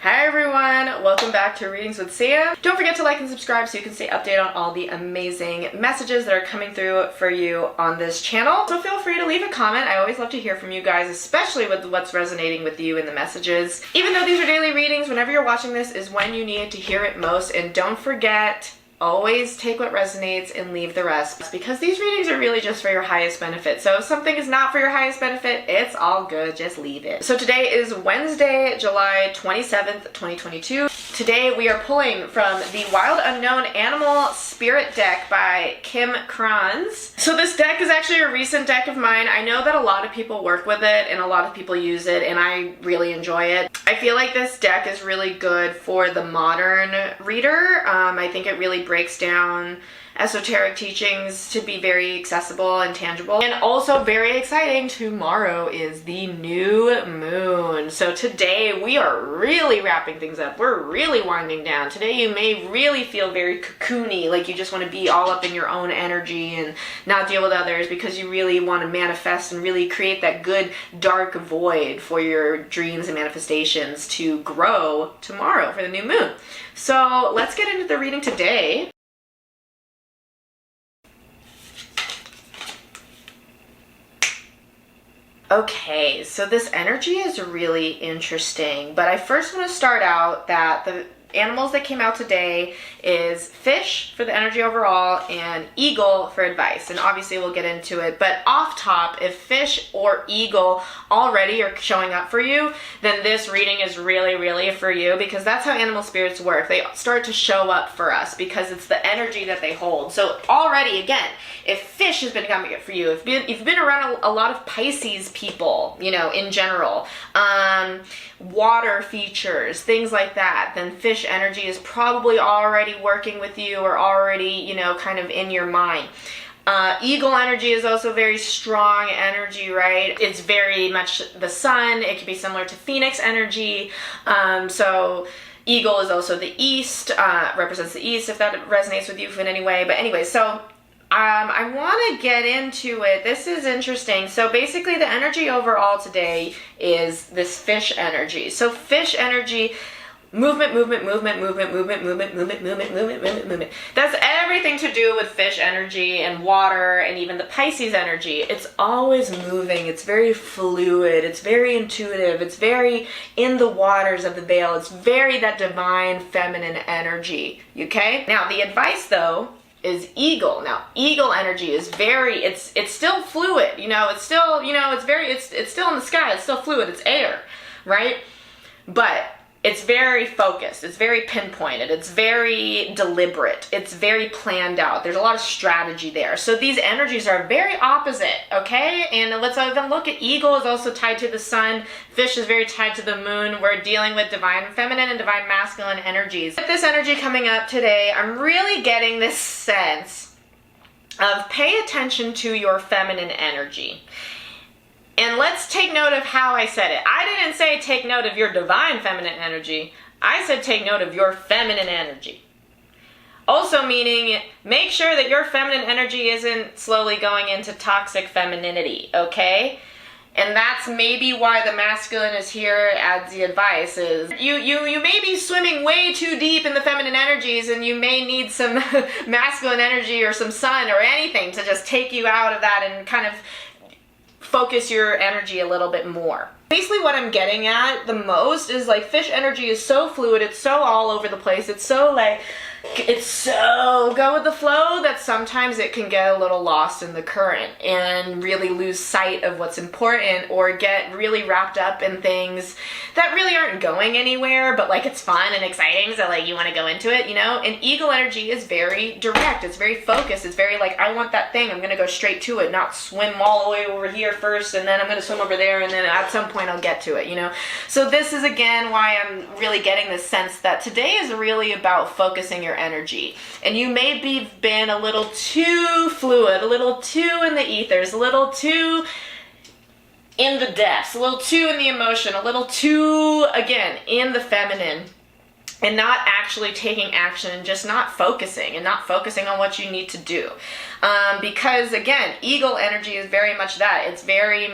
Hi everyone, welcome back to Readings with Sam. Don't forget to like and subscribe so you can stay updated on all the amazing messages that are coming through for you on this channel. So feel free to leave a comment. I always love to hear from you guys, especially with what's resonating with you in the messages. Even though these are daily readings, whenever you're watching this is when you need to hear it most. And don't forget, always take what resonates and leave the rest, because these readings are really just for your highest benefit. So if something is not for your highest benefit, it's all good, just leave it. So today is Wednesday, July 27th, 2022. Today we are pulling from the Wild Unknown Animal Spirit deck by Kim Krans. So this deck is actually a recent deck of mine. I know that a lot of people work with it and a lot of people use it, and I really enjoy it. I feel like this deck is really good for the modern reader. I think it really breaks down esoteric teachings to be very accessible and tangible. And also very exciting, tomorrow is the new moon. So today we are really wrapping things up. We're really winding down. Today you may really feel very cocoony, like you just want to be all up in your own energy and not deal with others, because you really want to manifest and really create that good dark void for your dreams and manifestations to grow tomorrow for the new moon. So let's get into the reading today. Okay, so this energy is really interesting, but I first want to start out that the animals that came out today is fish for the energy overall and eagle for advice, and obviously we'll get into it. But off top, if fish or eagle already are showing up for you, then this reading is really for you, because that's how animal spirits work. They start to show up for us because it's the energy that they hold. So already, again, if fish has been coming up for you, if you've been around a lot of Pisces people, you know, in general, water features, things like that, then fish energy is probably already working with you or already, you know, kind of in your mind. Eagle energy is also very strong energy, right? It's very much the sun. It can be similar to Phoenix energy. So eagle is also the east, represents the east, if that resonates with you in any way. But anyway, so I want to get into it. This is interesting. So basically the energy overall today is this fish energy. So fish energy, movement. That's everything to do with fish energy and water, and even the Pisces energy. It's always moving. It's very fluid. It's very intuitive. It's very in the waters of the veil. It's very that divine feminine energy. Okay? Now the advice though is eagle. Now eagle energy is very, it's still fluid, you know, it's still, you know, it's still in the sky, it's still fluid, it's air, right? But it's very focused, it's very pinpointed, it's very deliberate, it's very planned out. There's a lot of strategy there. So these energies are very opposite, okay? And let's even look at eagle is also tied to the sun. Fish is very tied to the moon. We're dealing with divine feminine and divine masculine energies. With this energy coming up today, I'm really getting this sense of pay attention to your feminine energy. And let's take note of how I said it. I didn't say take note of your divine feminine energy. I said take note of your feminine energy. Also meaning make sure that your feminine energy isn't slowly going into toxic femininity, okay? And that's maybe why the masculine is here as the advice is you may be swimming way too deep in the feminine energies, and you may need some masculine energy or some sun or anything to just take you out of that and kind of focus your energy a little bit more. Basically what I'm getting at the most is like fish energy is so fluid, it's so all over the place, it's so like, it's so go with the flow that sometimes it can get a little lost in the current and really lose sight of what's important, or get really wrapped up in things that really aren't going anywhere, but like it's fun and exciting, so like you want to go into it, you know? And eagle energy is very direct, it's very focused, it's very like, I want that thing, I'm gonna go straight to it, not swim all the way over here first and then I'm gonna swim over there and then at some point I'll get to it, you know? So this is again why I'm really getting this sense that today is really about focusing your energy. And you may be been a little too fluid, a little too in the ethers, a little too in the depths, a little too in the emotion, a little too, again, in the feminine, and not actually taking action and just not focusing on what you need to do. Because again, eagle energy is very much that. It's very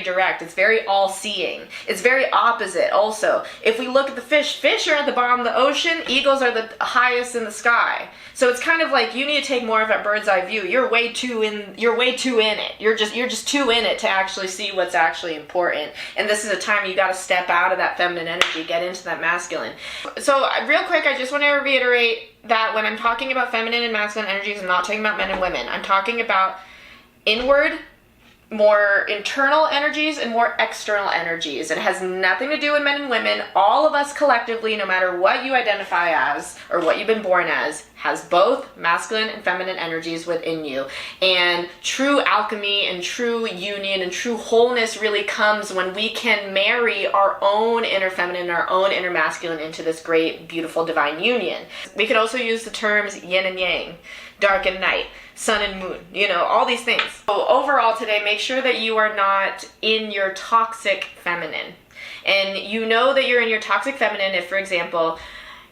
direct. It's very all-seeing. It's very opposite also. If we look at the fish are at the bottom of the ocean, eagles are the highest in the sky. So it's kind of like you need to take more of a bird's eye view. You're way too in it. You're just too in it to actually see what's actually important. And this is a time you got to step out of that feminine energy, get into that masculine. So real quick, I just want to reiterate that when I'm talking about feminine and masculine energies, I'm not talking about men and women. I'm talking about inward, more internal energies and more external energies. It has nothing to do with men and women. All of us collectively, no matter what you identify as or what you've been born as, has both masculine and feminine energies within you. And true alchemy and true union and true wholeness really comes when we can marry our own inner feminine and our own inner masculine into this great, beautiful, divine union. We could also use the terms yin and yang, dark and night, sun and moon, all these things. So overall today, make sure that you are not in your toxic feminine. And you know that you're in your toxic feminine if, for example,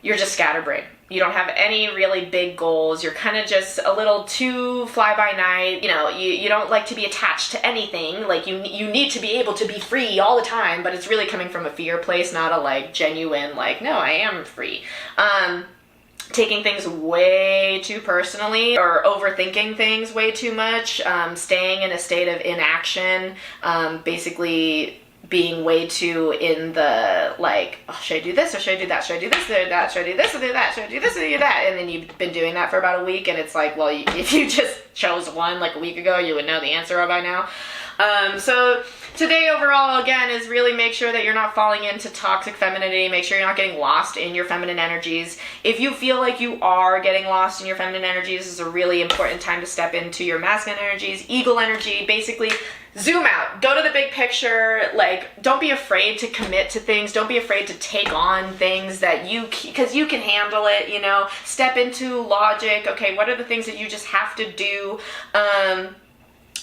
you're just scatterbrained. You don't have any really big goals. You're kind of just a little too fly-by-night. You don't like to be attached to anything. Like you need to be able to be free all the time, but it's really coming from a fear place, not a genuine no, I am free. Taking things way too personally or overthinking things way too much, staying in a state of inaction, basically being way too in the should I do this or should I do that? Should I do this or that? Should I do this or do that? Should I do this or do that? And then you've been doing that for about a week and it's well, if you just chose one a week ago, you would know the answer by now. So today overall, again, is really make sure that you're not falling into toxic femininity. Make sure you're not getting lost in your feminine energies. If you feel like you are getting lost in your feminine energies, this is a really important time to step into your masculine energies, eagle energy. Basically, zoom out, go to the big picture. Don't be afraid to commit to things. Don't be afraid to take on things because you can handle it, Step into logic. Okay, what are the things that you just have to do?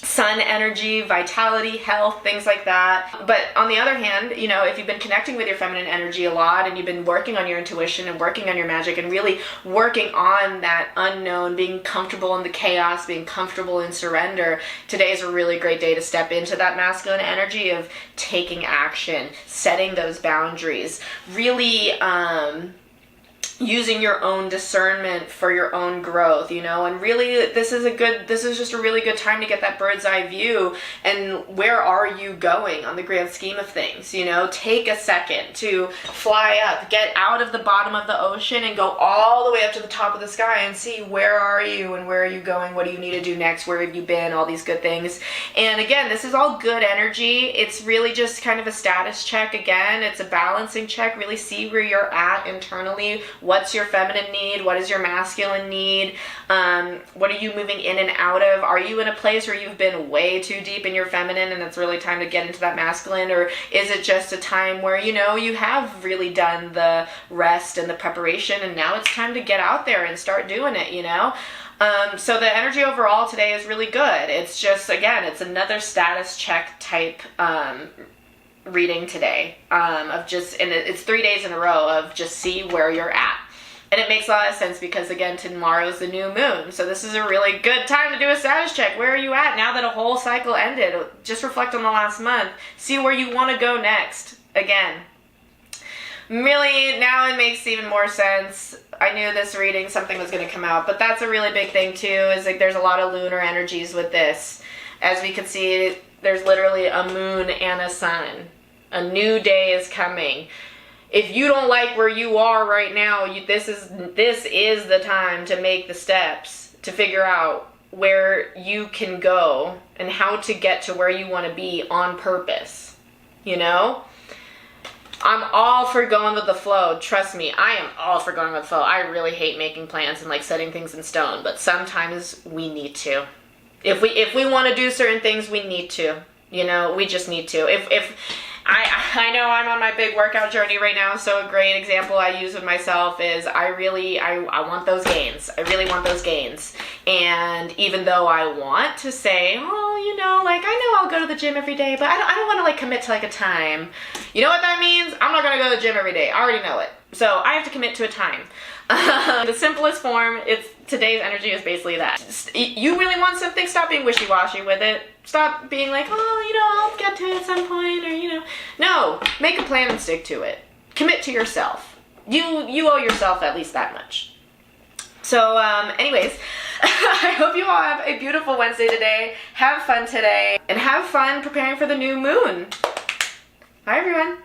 Sun energy, vitality, health, things like that. But on the other hand, if you've been connecting with your feminine energy a lot and you've been working on your intuition and working on your magic and really working on that unknown, being comfortable in the chaos, being comfortable in surrender, today is a really great day to step into that masculine energy of taking action, setting those boundaries, really using your own discernment for your own growth, and really this is just a really good time to get that bird's eye view and where are you going on the grand scheme of things, take a second to fly up, get out of the bottom of the ocean and go all the way up to the top of the sky and see where are you and where are you going, what do you need to do next, where have you been, all these good things. And again, this is all good energy. It's really just kind of a status check. Again, it's a balancing check. Really see where you're at internally. What's your feminine need? What is your masculine need? What are you moving in and out of? Are you in a place where you've been way too deep in your feminine and it's really time to get into that masculine? Or is it just a time where, you have really done the rest and the preparation and now it's time to get out there and start doing it, So the energy overall today is really good. It's just, again, it's another status check type reading today and it's 3 days in a row of just see where you're at. And it makes a lot of sense because, again, tomorrow's the new moon. So this is a really good time to do a status check. Where are you at now that a whole cycle ended? Just reflect on the last month. See where you want to go next. Again, really, now it makes even more sense. I knew this reading, something was going to come out. But that's a really big thing, too, is there's a lot of lunar energies with this. As we can see, there's literally a moon and a sun. A new day is coming. If you don't like where you are right now, this is the time to make the steps to figure out where you can go and how to get to where you want to be on purpose. I'm all for going with the flow. Trust me, I am all for going with the flow. I really hate making plans and setting things in stone, but sometimes we need to. If we want to do certain things, we need to. We just need to. If I know I'm on my big workout journey right now, so a great example I use with myself is I want those gains. I really want those gains. And even though I want to say, I know I'll go to the gym every day, but I don't want to commit to a time. You know what that means? I'm not going to go to the gym every day. I already know it. So I have to commit to a time. The simplest form, today's energy is basically that. You really want something, stop being wishy-washy with it. Stop being like, oh, you know, I'll get to it at some point, or, you know. No, make a plan and stick to it. Commit to yourself. You owe yourself at least that much. So, anyways, I hope you all have a beautiful Wednesday today. Have fun today, and have fun preparing for the new moon. Bye, everyone.